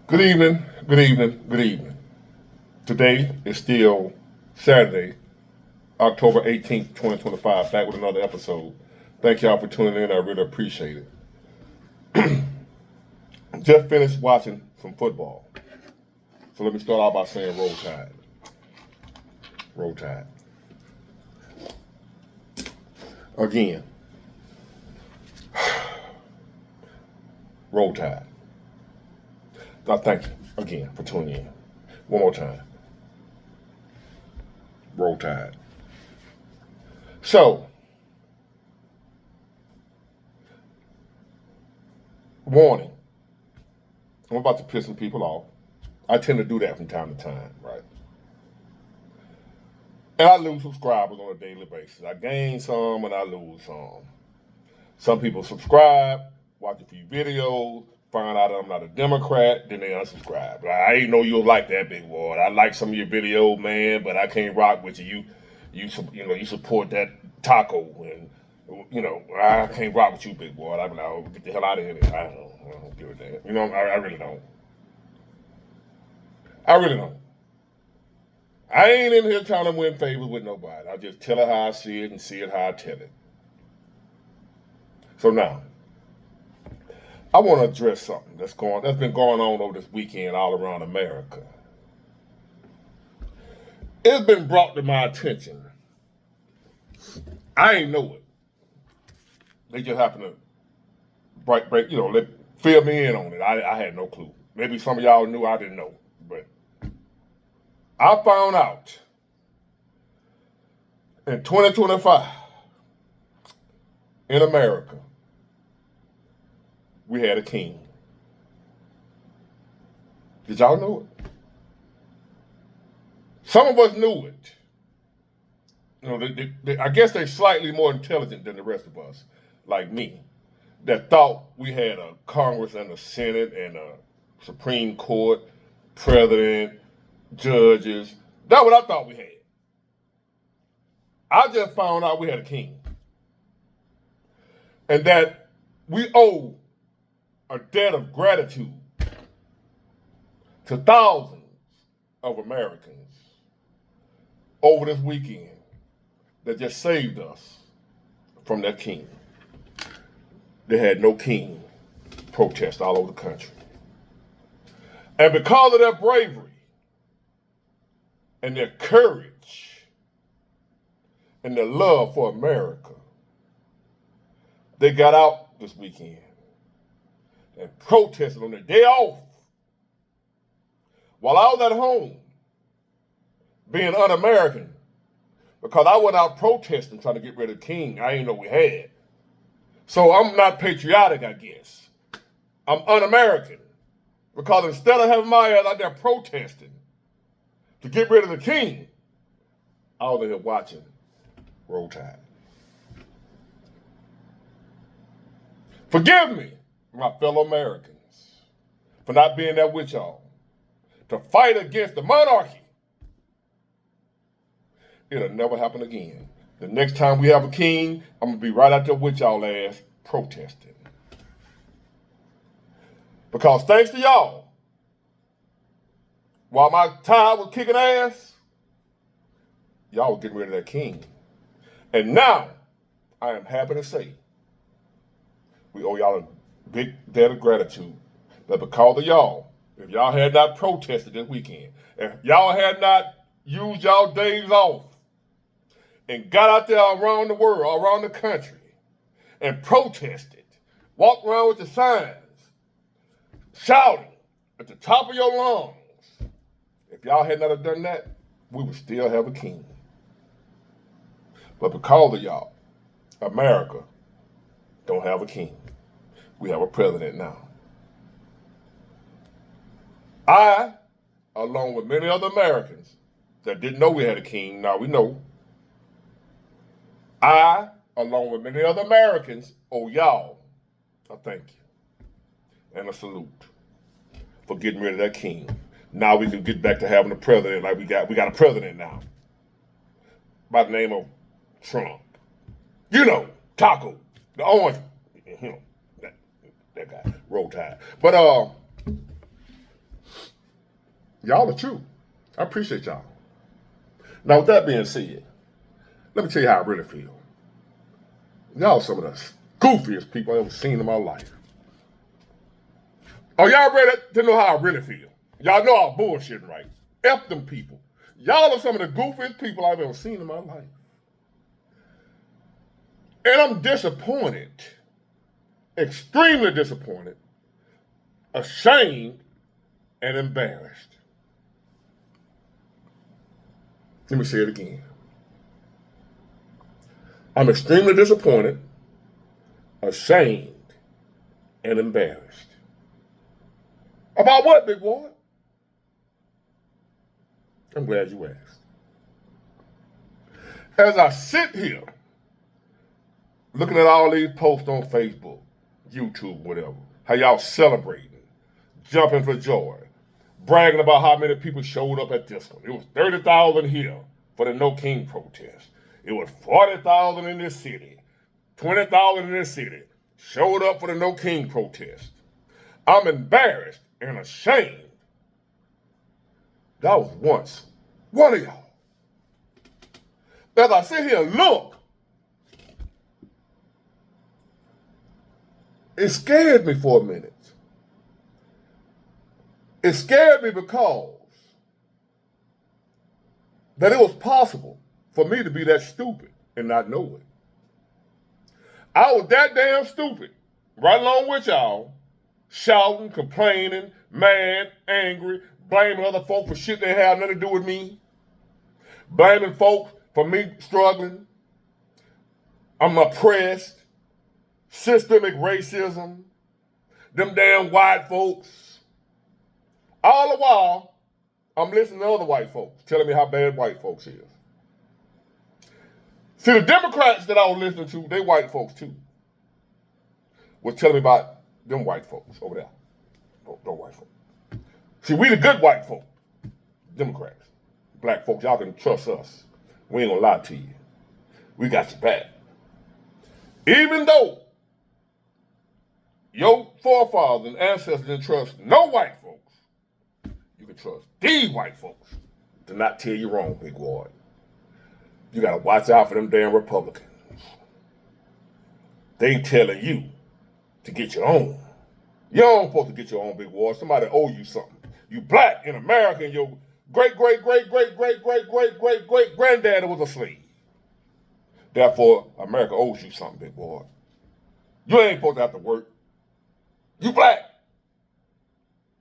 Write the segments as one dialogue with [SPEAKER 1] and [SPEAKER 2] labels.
[SPEAKER 1] Good evening, good evening, good evening. Today is still Saturday, October 18th, 2025, back with another episode. Thank y'all for tuning in. I really appreciate it. Just finished watching some football. So let me start out by saying Roll Tide. Roll Tide. Again. Roll Tide. Now, thank you again for tuning in. One more time. Roll Tide. So, warning. I'm about to piss some people off. I tend to do that from time to time, right? And I lose subscribers on a daily basis. I gain some and I lose some. Some people subscribe, watch a few videos, find out I'm not a Democrat, then they unsubscribe. I ain't know you'll like that, big boy. I like some of your videos, man, but I can't rock with you. You support that taco, and I can't rock with you, big boy. I'm like, get the hell out of here. I don't give a damn. I really don't. I really don't. I ain't in here trying to win favors with nobody. I just tell it how I see it and see it how I tell it. So now, I want to address something that's been going on over this weekend all around America. It's been brought to my attention. I ain't know it. They just happened to fill me in on it. I had no clue. Maybe some of y'all knew, I didn't know. But I found out in 2025 in America, we had a king. Did y'all know it? Some of us knew it. I guess they're slightly more intelligent than the rest of us, like me, that thought we had a Congress and a Senate and a Supreme Court, president, judges. That's what I thought we had. I just found out we had a king. And that we owe a debt of gratitude to thousands of Americans over this weekend that just saved us from that king. They had no king protest all over the country. And because of their bravery and their courage and their love for America, they got out this weekend and protested on their day off while I was at home being un-American because I went out protesting trying to get rid of the king I didn't know we had. So I'm not patriotic, I guess. I'm un-American because instead of having my ass out there protesting to get rid of the king, I was there watching Roll Tide. Forgive me, my fellow Americans, for not being there with y'all to fight against the monarchy. It'll never happen again. The next time we have a king, I'm going to be right out there with y'all ass protesting. Because thanks to y'all, while my tide was kicking ass, y'all was getting rid of that king. And now, I am happy to say, we owe y'all a big debt of gratitude. That because of y'all, if y'all had not protested this weekend, if y'all had not used y'all days off and got out there around the world, around the country, and protested, walked around with the signs, shouting at the top of your lungs, if y'all had not have done that, we would still have a king. But because of y'all, America don't have a king. We have a president now. I, along with many other Americans that didn't know we had a king, now we know. I, along with many other Americans, owe y'all a thank you and a salute for getting rid of that king. Now we can get back to having a president like we got a president now by the name of Trump. Taco, the orange, that guy, Roll Tide. But Y'all are true. I appreciate y'all. Now, with that being said, let me tell you how I really feel. Y'all some of the goofiest people I've ever seen in my life. Are y'all ready to know how I really feel? Y'all know I'm bullshitting, right? F them people. Y'all are some of the goofiest people I've ever seen in my life. And I'm disappointed, extremely disappointed, ashamed, and embarrassed. Let me say it again. I'm extremely disappointed, ashamed, and embarrassed. About what, big boy? I'm glad you asked. As I sit here, looking at all these posts on Facebook, YouTube, whatever, how y'all celebrating, jumping for joy, bragging about how many people showed up at this one. It was 30,000 here for the No King protest. It was 40,000 in this city, 20,000 in this city showed up for the No King protest. I'm embarrassed and ashamed. That was once one of y'all. As I sit here and look, it scared me for a minute. It scared me because that it was possible for me to be that stupid and not know it. I was that damn stupid, right along with y'all, shouting, complaining, mad, angry, blaming other folks for shit they had nothing to do with me, blaming folks for me struggling. I'm oppressed, systemic racism, them damn white folks. All the while, I'm listening to other white folks telling me how bad white folks is. See, the Democrats that I was listening to, they white folks too, was telling me about them white folks over there. Don't white folks. See, we the good white folk, Democrats. Black folks, y'all can trust us. We ain't gonna lie to you. We got your back. Even though your forefathers and ancestors didn't trust no white folks, you can trust these white folks to not tell you wrong, big boy. You gotta watch out for them damn Republicans. They telling you to get your own. You don't supposed to get your own, big boy. Somebody owe you something. You black in America and your great-great-great-great-great-great-great-great-great-granddaddy was a slave. Therefore, America owes you something, big boy. You ain't supposed to have to work. You black.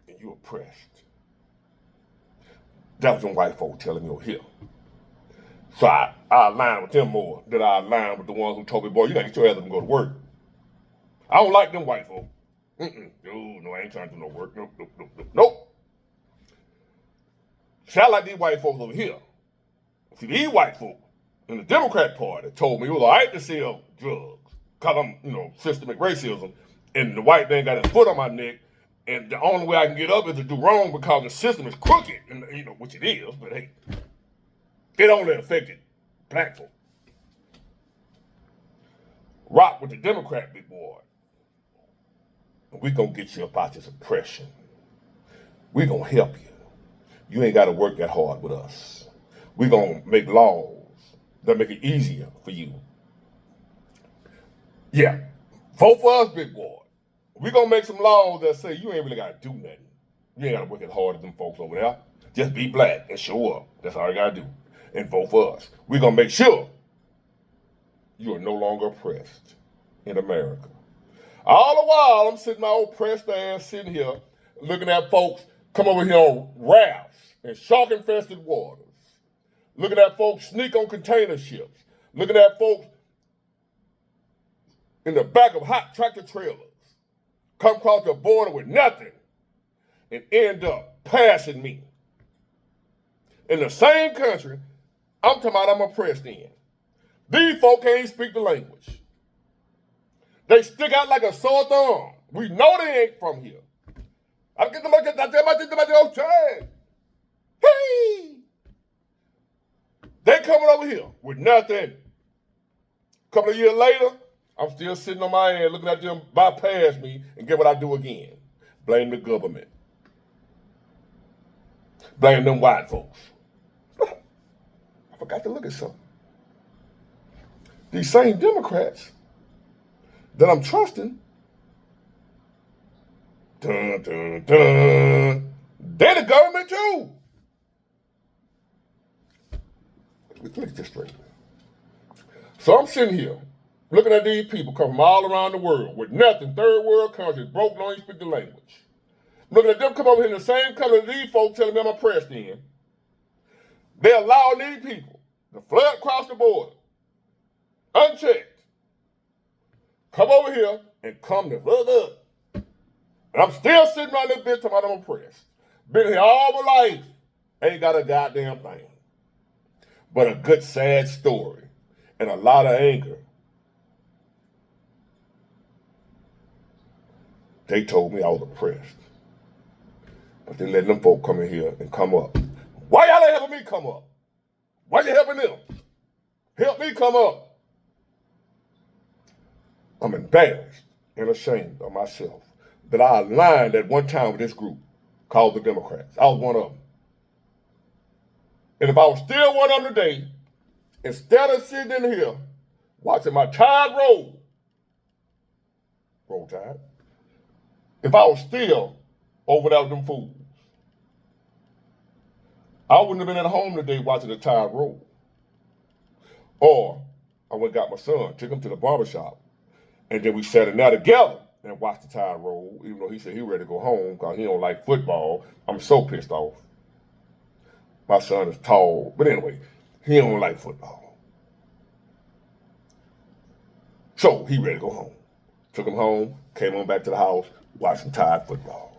[SPEAKER 1] And you oppressed. That was them white folks telling me over here. So I align with them more than I align with the ones who told me, boy, you gotta get your ass up and go to work. I don't like them white folks. No, I ain't trying to do no work. Nope. See, I like these white folks over here. See, these white folks in the Democrat Party told me it was all right to sell drugs because I'm, systemic racism, and the white man got his foot on my neck, and the only way I can get up is to do wrong because the system is crooked, and which it is, but hey, it only affected black folk. Rock with the Democrat, big boy. And we gonna get you up out this oppression. We gonna help you. You ain't gotta work that hard with us. We gonna make laws that make it easier for you. Yeah, vote for us, big boy. We gonna make some laws that say you ain't really gotta do nothing. You ain't gotta work as hard as them folks over there. Just be black and show up. That's all you gotta do. And vote for us. We gonna make sure you are no longer oppressed in America. All the while, I'm sitting my old oppressed ass sitting here looking at folks come over here on rafts and shark-infested waters. Looking at folks sneak on container ships. Looking at folks in the back of hot tractor trailers come across the border with nothing and end up passing me. In the same country I'm talking about I'm oppressed in. These folk can't speak the language. They stick out like a sore thumb. We know they ain't from here. I get them okay. Hey! They coming over here with nothing. A couple of years later, I'm still sitting on my ass looking at them bypass me, and get what I do again. Blame the government. Blame them white folks. I forgot to look at something. These same Democrats that I'm trusting, they're the government too. Look at this straight. So I'm sitting here looking at these people come from all around the world with nothing, third world countries, broke, don't even speak the language. Looking at them come over here in the same color as these folks telling me I'm oppressed in. They allow these people to flood across the border, unchecked, come over here and come to flood up. And I'm still sitting around this bitch talking about I'm oppressed. Been here all my life, ain't got a goddamn thing. But a good sad story and a lot of anger. They told me I was oppressed. But they letting them folk come in here and come up. Why y'all ain't helping me come up? Why you helping them? Help me come up. I'm embarrassed and ashamed of myself that I aligned at one time with this group called the Democrats. I was one of them. And if I was still one of them today, instead of sitting in here watching my tide roll tide, if I was still over there with them fools, I wouldn't have been at home today watching the tide roll. Or I went and got my son, took him to the barbershop, and then we sat in there together and watched the tide roll, even though he said he ready to go home because he don't like football. I'm so pissed off. My son is tall, but anyway, he don't like football. So he ready to go home. Took him home, came on back to the house, watched some Tide football.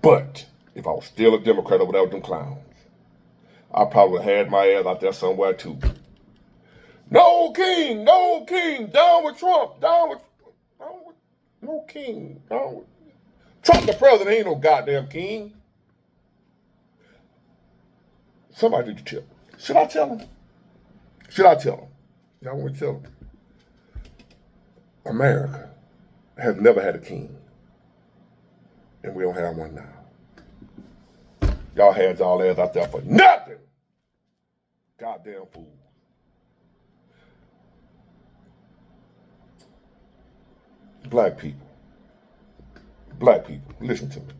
[SPEAKER 1] But if I was still a Democrat over there with them clowns, I probably would have had my ass out there somewhere too. No king, down with Trump, no king, down with Trump the president ain't no goddamn king. Somebody need to tell. Should I tell him? Y'all want to tell him? America has never had a king. And we don't have one now. Y'all had y'all ass out there for nothing. Goddamn fools. Black people, listen to me.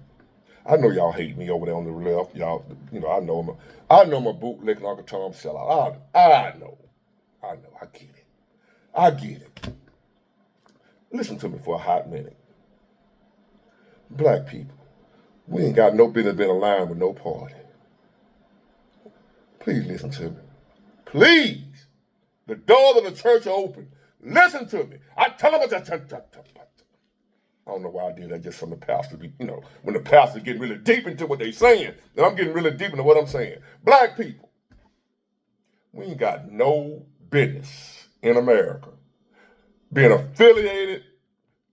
[SPEAKER 1] I know y'all hate me over there on the left. Y'all, I know I'm a bootlicking Uncle Tom sellout. I know. I get it. Listen to me for a hot minute. Black people, we ain't got no business being aligned with no party. Please listen to me. Please. The doors of the church are open. Listen to me. I tell them I don't know why I did that just from the pastor. When the pastor getting really deep into what they saying, then I'm getting really deep into what I'm saying. Black people, we ain't got no business in America being affiliated,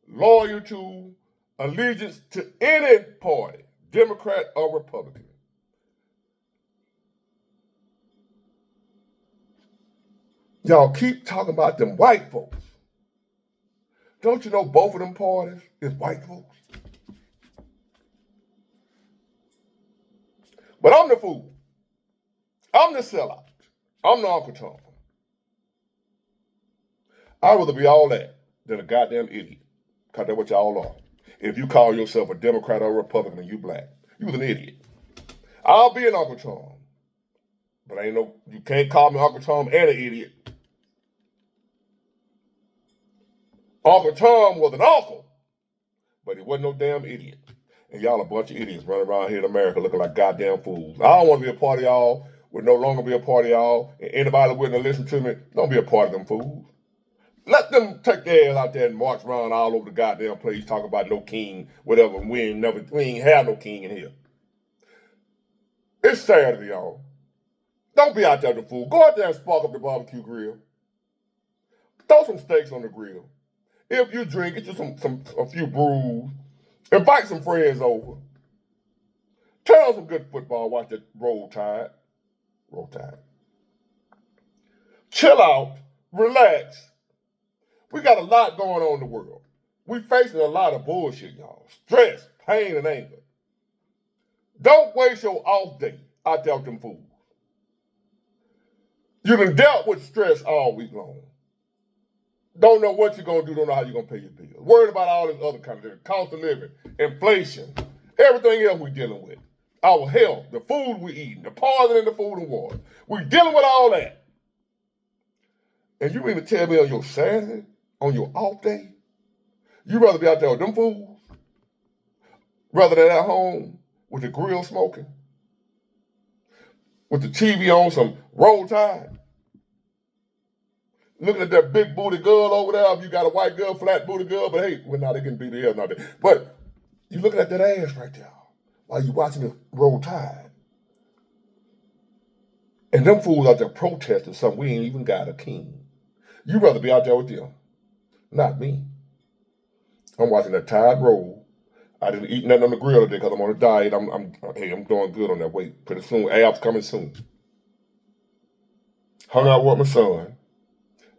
[SPEAKER 1] loyal to, allegiance to any party, Democrat or Republican. Y'all keep talking about them white folks. Don't you know both of them parties is white folks? But I'm the fool. I'm the sellout. I'm the Uncle Tom. I'd rather be all that than a goddamn idiot. Because that's what y'all are. If you call yourself a Democrat or a Republican and you black, you was an idiot. I'll be an Uncle Tom. But you can't call me Uncle Tom and an idiot. Uncle Tom was an uncle, but he wasn't no damn idiot. And y'all a bunch of idiots running around here in America looking like goddamn fools. I don't want to be a part of y'all, would no longer be a part of y'all. And anybody that wouldn't listen to me, don't be a part of them fools. Let them take their ass out there and march around all over the goddamn place talking about no king, whatever. We ain't have no king in here. It's Saturday, y'all. Don't be out there the fool. Go out there and spark up the barbecue grill. Throw some steaks on the grill. If you drink, get you a few brews. Invite some friends over. Turn on some good football. Watch that Roll Tide. Chill out. Relax. We got a lot going on in the world. We facing a lot of bullshit, y'all. Stress, pain, and anger. Don't waste your off day out there with them fools. You done dealt with stress all week long. Don't know what you're going to do, don't know how you're going to pay your bills. Worried about all this other kind of things. Cost of living, inflation, everything else we're dealing with. Our health, the food we eating, the poison in the food and water. We're dealing with all that. And you mean to tell me on your Saturday, on your off day, you'd rather be out there with them fools rather than at home with the grill smoking, with the TV on some Roll Tide, looking at that big booty girl over there. If you got a white girl, flat booty girl, but hey, well, now they can be there, not there. But you looking at that ass right there while you watching the Roll Tide. And them fools out there protesting something. We ain't even got a king. You'd rather be out there with them, not me. I'm watching that Tide roll. I didn't eat nothing on the grill today because I'm on a diet. I'm doing good on that weight. Pretty soon, abs coming soon. Hung out with my son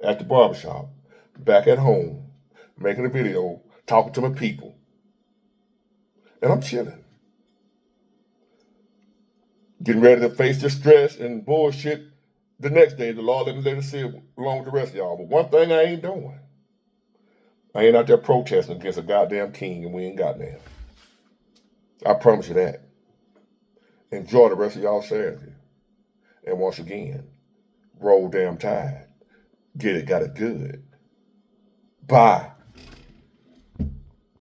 [SPEAKER 1] at the barbershop, back at home, making a video, talking to my people. And I'm chilling. Getting ready to face the stress and bullshit the next day. The Lord let me see it along with the rest of y'all. But one thing I ain't doing. I ain't out there protesting against a goddamn king and we ain't got none. I promise you that. Enjoy the rest of y'all Saturday. And once again, Roll damn Tide. Get it, got it good. Bye.